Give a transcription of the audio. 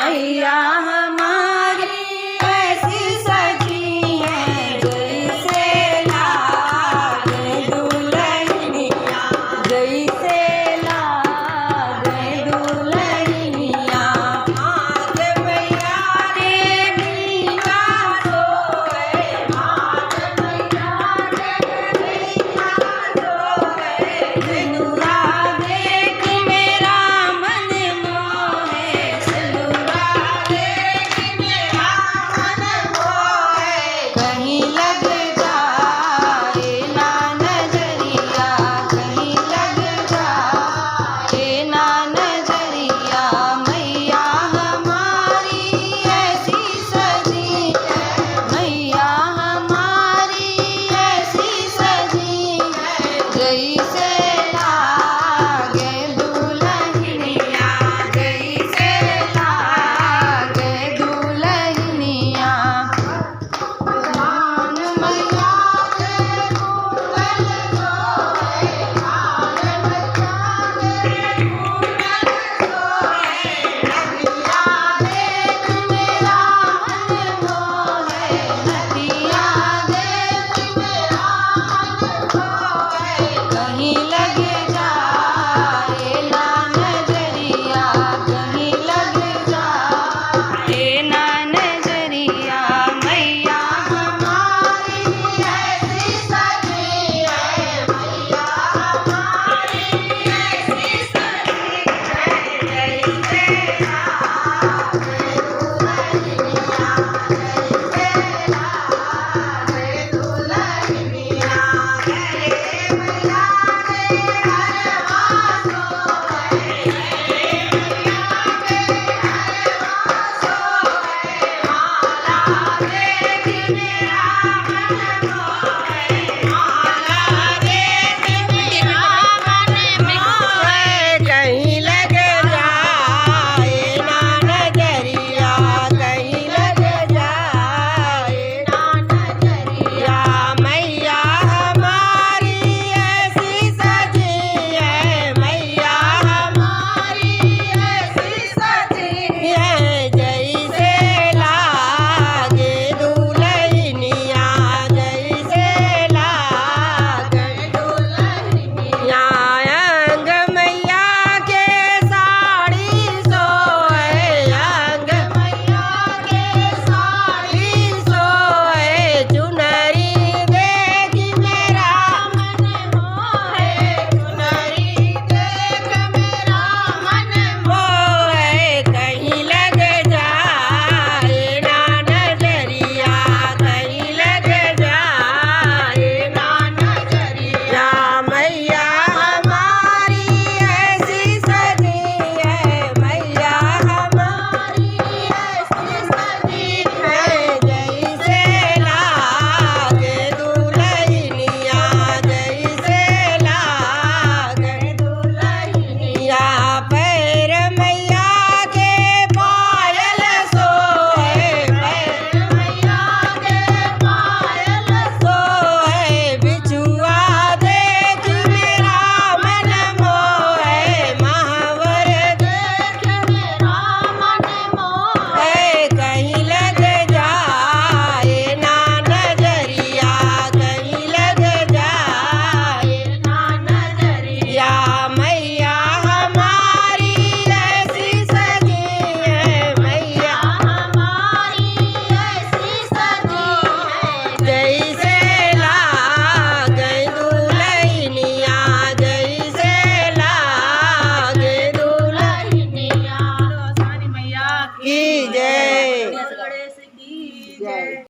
मैया हमारी ऐसी सजी है जैसे लागे दुल्हनिया, जैसे लागे दुल्हनिया। मात मैया रे मीरा सोए, मात मैया रे मीरा सोए। सिनुरा देख मेरा मन मोहे, सिनुरा देख मेरा मन मोहे। कहीं लग जाए ना नजरिया, कहीं लग जाए ना नजरिया। मैया हमारी ऐसी सजी है, मैया हमारी ऐसी सजी है जैसे लागे दुल्हनिया, जैसे लागे दुल्हनिया। मान मैया के कूलल सोए, मान मैया के कूलल सोए। नदिया देख मेरा मन मोहे, नदिया देख मेरा मन मोहे। कहीं लग जाए ना नजरिया, कहीं लग जाए ना नजरिया। मैया हमारी ऐसी सजी है, मैया हमारी ऐसी सजी है जैसे